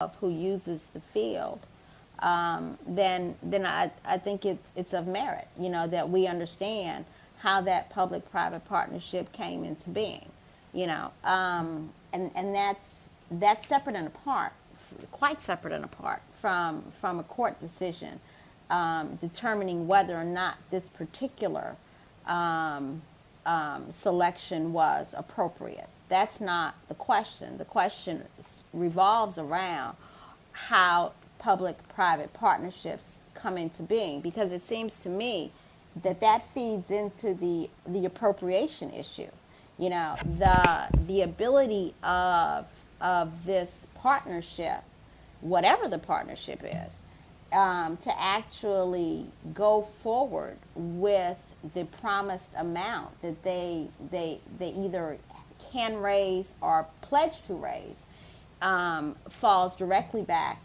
of who uses the field, then I think it's of merit, that we understand how that public-private partnership came into being, and that's separate and apart, quite separate and apart from a court decision determining whether or not this particular selection was appropriate. That's not the question. The question revolves around how public-private partnerships come into being, because it seems to me that feeds into the appropriation issue. The ability of this partnership, whatever the partnership is, to actually go forward with the promised amount that they either can raise or pledge to raise, falls directly back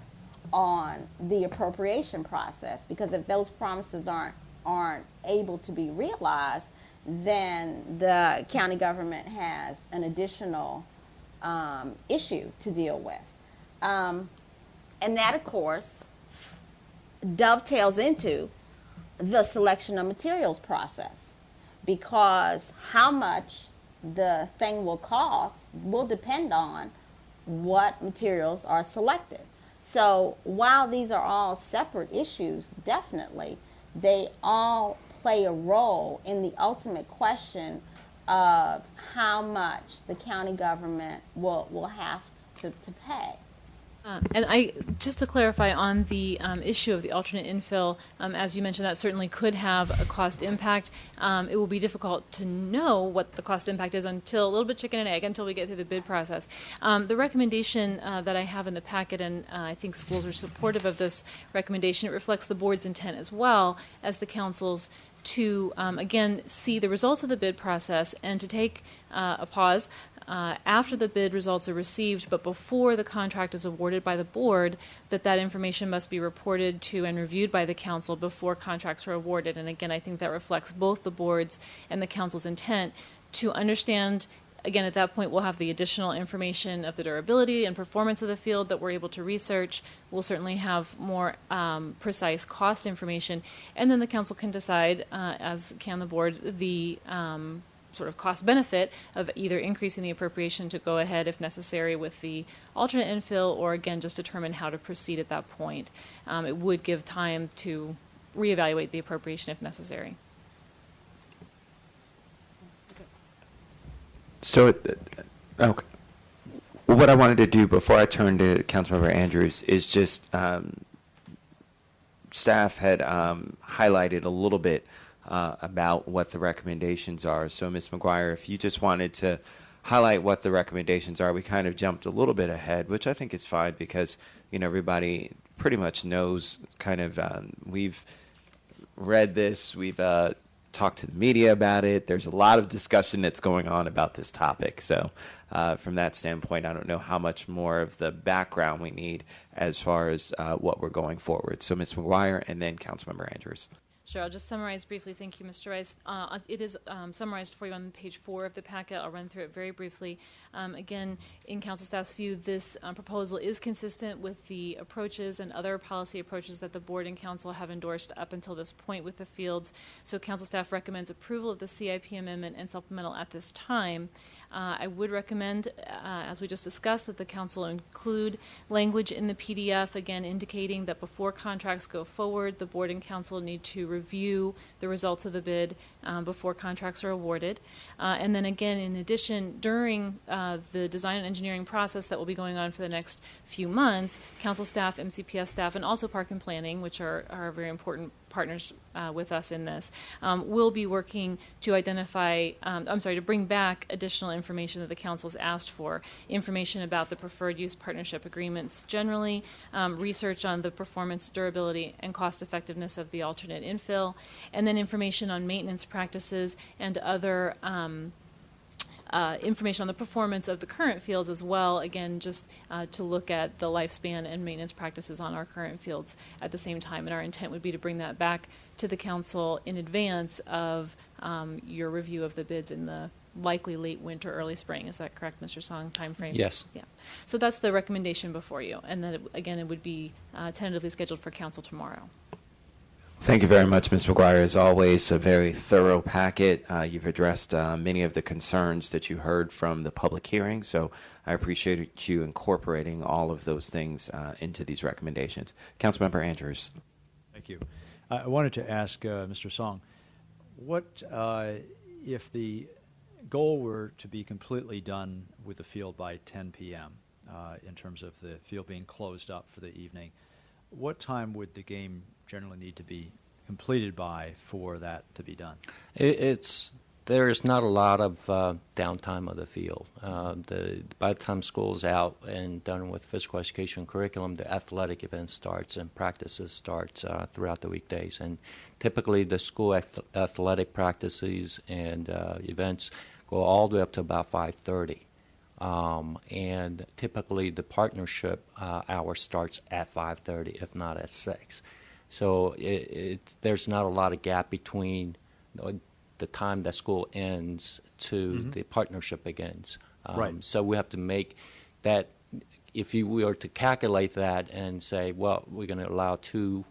on the appropriation process. Because if those promises aren't able to be realized, then the county government has an additional issue to deal with. And that, of course, dovetails into the selection of materials process, because how much the thing will cost will depend on what materials are selected. So while these are all separate issues, definitely, they all play a role in the ultimate question of how much the county government will have to pay. And just to clarify on the issue of the alternate infill, as you mentioned, that certainly could have a cost impact. It will be difficult to know what the cost impact is until a little bit chicken and egg, until we get through the bid process. The recommendation that I have in the packet, and I think schools are supportive of this recommendation, it reflects the board's intent as well as the council's to, again, see the results of the bid process and to take a pause after the bid results are received, but before the contract is awarded by the board, that information must be reported to and reviewed by the council before contracts are awarded. And again, I think that reflects both the board's and the council's intent to understand. Again, at that point, we'll have the additional information of the durability and performance of the field that we're able to research. We'll certainly have more precise cost information. And then the council can decide, as can the board, the sort of cost benefit of either increasing the appropriation to go ahead if necessary with the alternate infill, or again just determine how to proceed at that point. It would give time to reevaluate the appropriation if necessary. So, okay. What I wanted to do before I turn to Councilmember Andrews is just staff had highlighted a little bit about what the recommendations are. So, Ms. McGuire, if you just wanted to highlight what the recommendations are, we kind of jumped a little bit ahead, which I think is fine because, everybody pretty much knows kind of, we've read this, we've talked to the media about it. There's a lot of discussion that's going on about this topic. So from that standpoint, I don't know how much more of the background we need as far as what we're going forward. So Ms. McGuire and then Councilmember Andrews. Sure, I'll just summarize briefly. Thank you, Mr. Rice. It is summarized for you on page 4 of the packet. I'll run through it very briefly. Again, in council staff's view, this proposal is consistent with the approaches and other policy approaches that the board and council have endorsed up until this point with the fields. So council staff recommends approval of the CIP amendment and supplemental at this time. I would recommend, as we just discussed, that the council include language in the PDF, again, indicating that before contracts go forward, the board and council need to review the results of the bid before contracts are awarded. And then again, in addition, during the design and engineering process that will be going on for the next few months, council staff, MCPS staff, and also Park and Planning, which are very important partners with us in this, will be working to identify, to bring back additional information that the council's asked for, information about the preferred use partnership agreements generally, research on the performance, durability, and cost effectiveness of the alternate infill, and then information on maintenance practices and other information on the performance of the current fields as well, again, just to look at the lifespan and maintenance practices on our current fields at the same time. And our intent would be to bring that back to the council in advance of your review of the bids in the likely late winter, early spring. Is that correct, Mr. Song, time frame? Yes. Yeah. So that's the recommendation before you. And then, again, it would be tentatively scheduled for council tomorrow. Thank you very much, Ms. McGuire. As always, a very thorough packet. You've addressed many of the concerns that you heard from the public hearing, so I appreciate you incorporating all of those things into these recommendations. Councilmember Andrews. Thank you. I wanted to ask Mr. Song, what if the goal were to be completely done with the field by 10 p.m. In terms of the field being closed up for the evening, what time would the game generally need to be completed by for that to be done? There's not a lot of downtime of the field. By the time school's out and done with physical education curriculum, the athletic event starts and practices starts throughout the weekdays. And typically the school athletic practices and events go all the way up to about 5:30. And typically the partnership hour starts at 5:30, if not at 6. So there's not a lot of gap between the time that school ends to the partnership begins. Right. So we have to make that, if we were to calculate that and say, well, we're going to allow 2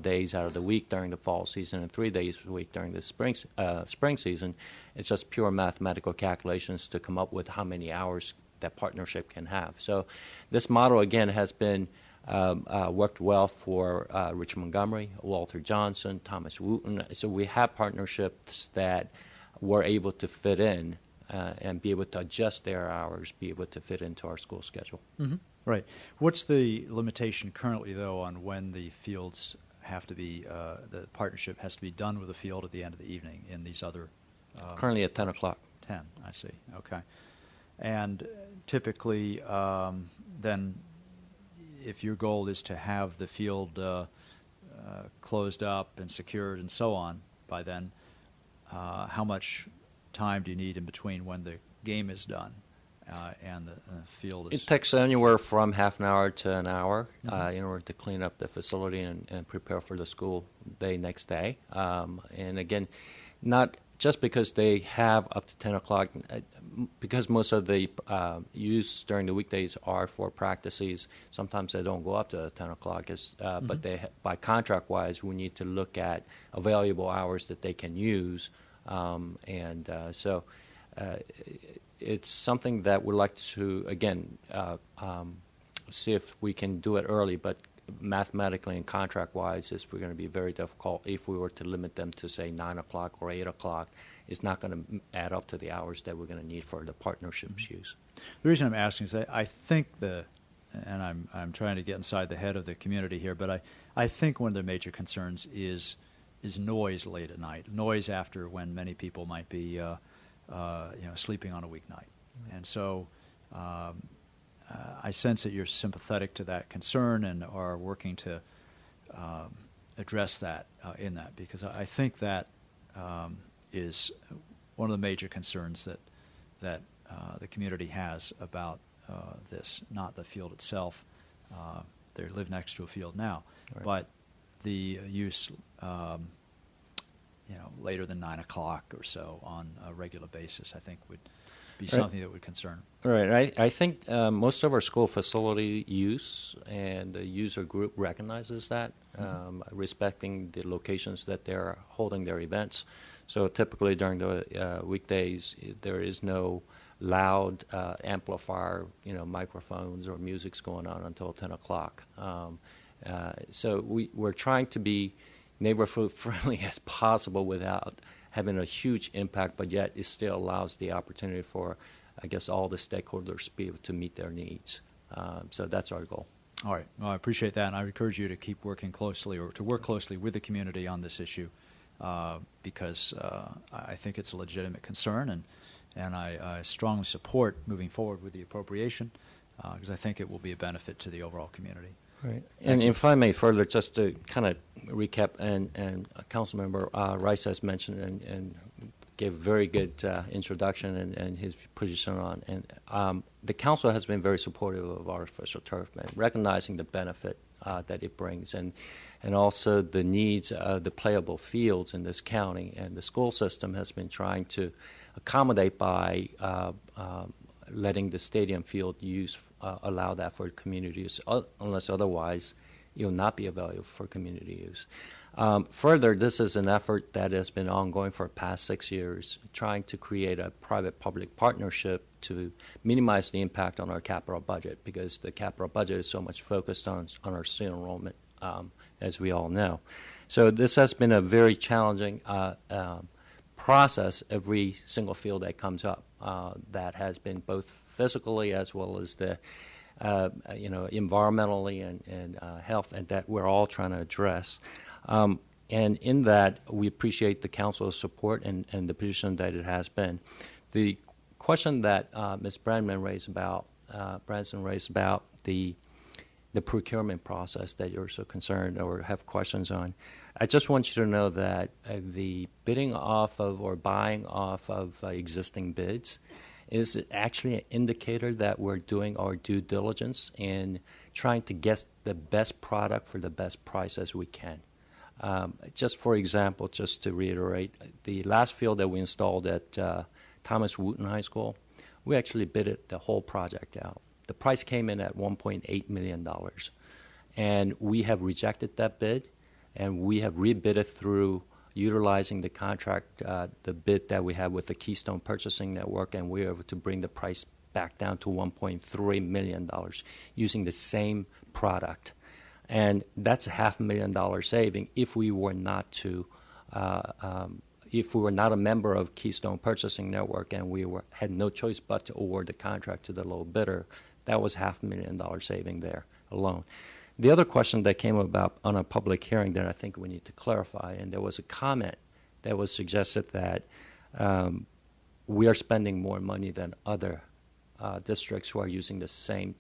days out of the week during the fall season and 3 days a week during the spring season, it's just pure mathematical calculations to come up with how many hours that partnership can have. So this model, again, has been worked well for Richard Montgomery, Walter Johnson, Thomas Wooten. So we have partnerships that were able to fit in and be able to adjust their hours, be able to fit into our school schedule. Mm-hmm. Right. What's the limitation currently, though, on when the fields have to be, the partnership has to be done with the field at the end of the evening in these other? Currently at 10 o'clock. 10, I see. Okay. And typically, then, if your goal is to have the field closed up and secured and so on by then, how much time do you need in between when the game is done and the field is? It takes anywhere from half an hour to an hour in order to clean up the facility and prepare for the school day next day. And again, not just because they have up to 10 o'clock, because most of the use during the weekdays are for practices, sometimes they don't go up to 10 o'clock. But they, by contract-wise, we need to look at available hours that they can use. So it's something that we'd like to, again, see if we can do it early, but mathematically and contract-wise, it's going to be very difficult if we were to limit them to, say, 9 o'clock or 8 o'clock. It's not going to add up to the hours that we're going to need for the partnerships use. The reason I'm asking is I think and I'm trying to get inside the head of the community here, but I think one of the major concerns is noise late at night, noise after when many people might be sleeping on a weeknight. And so I sense that you're sympathetic to that concern and are working to address that in that, because I think that is one of the major concerns that the community has about this, not the field itself. They live next to a field now, right. But the use later than 9 o'clock or so on a regular basis, I think would be something that would concern. Right. I think most of our school facility use and the user group recognizes that, respecting the locations that they're holding their events. So typically during the weekdays, there is no loud amplifier, microphones or music's going on until 10 o'clock. So we're trying to be neighborhood friendly as possible without having a huge impact, but yet it still allows the opportunity for, I guess, all the stakeholders to be able to meet their needs. So that's our goal. All right. Well, I appreciate that, and I encourage you to keep working closely or to work closely with the community on this issue because I think it's a legitimate concern, and I strongly support moving forward with the appropriation because I think it will be a benefit to the overall community. Right. And if I may further, just to kind of recap, and Councilmember Rice has mentioned and gave a very good introduction and his position on, and the council has been very supportive of artificial turf, and recognizing the benefit that it brings, and also the needs of the playable fields in this county. And the school system has been trying to accommodate by letting the stadium field use allow that for community use, unless otherwise it will not be available for community use. Further, this is an effort that has been ongoing for the past 6 years, trying to create a private-public partnership to minimize the impact on our capital budget, because the capital budget is so much focused on our student enrollment, as we all know. So this has been a very challenging process every single field that comes up that has been both physically as well as the environmentally and health, and that we're all trying to address. And in that, we appreciate the council's support and the position that it has been. The question that Ms. Branson raised about the procurement process that you're so concerned or have questions on, I just want you to know that the bidding off of or buying off of existing bids is actually an indicator that we're doing our due diligence in trying to get the best product for the best price as we can. Just for example, just to reiterate, the last field that we installed at Thomas Wooten High School, we actually bid it the whole project out. The price came in at $1.8 million. And we have rejected that bid, and we have rebid it through utilizing the contract, the bid that we have with the Keystone Purchasing Network, and we were able to bring the price back down to $1.3 million using the same product. And that's a $500,000 saving if we were not to, if we were not a member of Keystone Purchasing Network and we had no choice but to award the contract to the low bidder. That was $500,000 saving there alone. The other question that came about on a public hearing that I think we need to clarify, and there was a comment that was suggested that we are spending more money than other districts who are using the same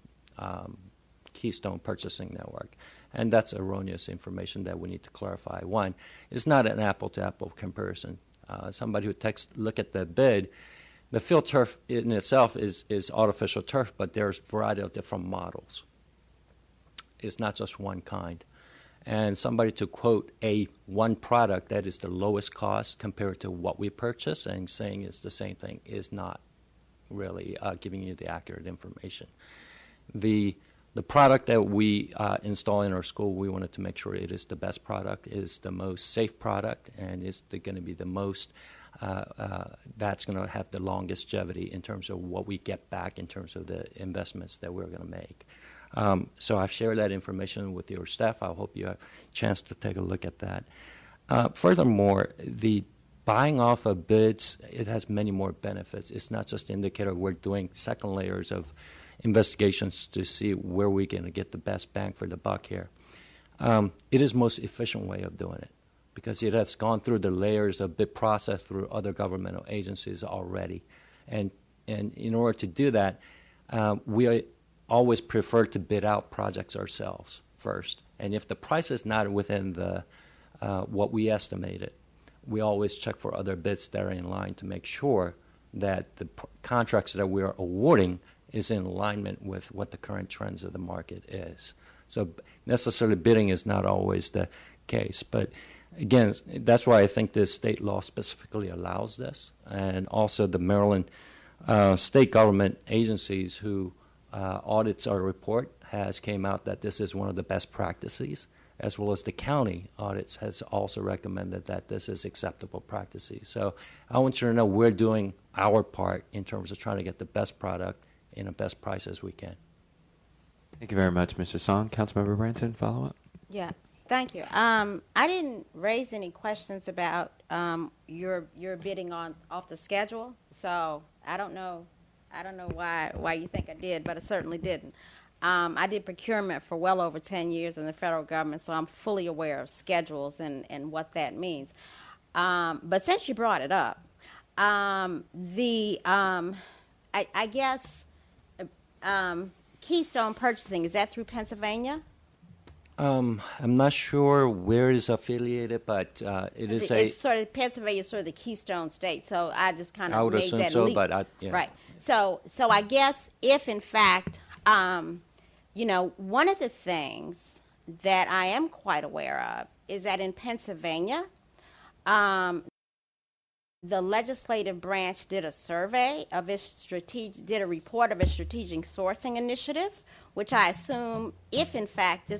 Keystone Purchasing Network. And that's erroneous information that we need to clarify. One, it's not an apple-to-apple comparison. Somebody who look at the bid, the field turf in itself is artificial turf, but there's a variety of different models. It's not just one kind. And somebody to quote one product that is the lowest cost compared to what we purchase and saying it's the same thing is not really giving you the accurate information. The product that we install in our school, we wanted to make sure it is the best product, is the most safe product, and is going to be the most, that's going to have the longest longevity in terms of what we get back in terms of the investments that we're going to make. So I've shared that information with your staff. I hope you have a chance to take a look at that. Furthermore, the buying off of bids, it has many more benefits. It's not just an indicator. We're doing second layers of investigations to see where we can get the best bang for the buck here. It is the most efficient way of doing it because it has gone through the layers of bid process through other governmental agencies already. And in order to do that, we always prefer to bid out projects ourselves first. And if the price is not within the what we estimated, we always check for other bids that are in line to make sure that the contracts that we are awarding is in alignment with what the current trends of the market is. So necessarily bidding is not always the case. But again, that's why I think this state law specifically allows this. And also the Maryland state government agencies who audits our report has came out that this is one of the best practices, as well as the county audits has also recommended that this is acceptable practices. So I want you to know we're doing our part in terms of trying to get the best product in the best price as we can. Thank you very much, Mr. Song. Councilmember Branson, follow up. Yeah, thank you. I didn't raise any questions about your bidding off the schedule, so I don't know why you think I did, but I certainly didn't. I did procurement for well over 10 years in the federal government, so I'm fully aware of schedules and what that means. But since you brought it up, I guess Keystone Purchasing, is that through Pennsylvania? I'm not sure where it's affiliated, but it is it's sort of Pennsylvania, sort of the Keystone State. So I just kind of I would made assume that so, leap. but yeah. Right. So I guess if in fact, one of the things that I am quite aware of is that in Pennsylvania, the legislative branch did a survey of did a report of its strategic sourcing initiative, which I assume, if in fact this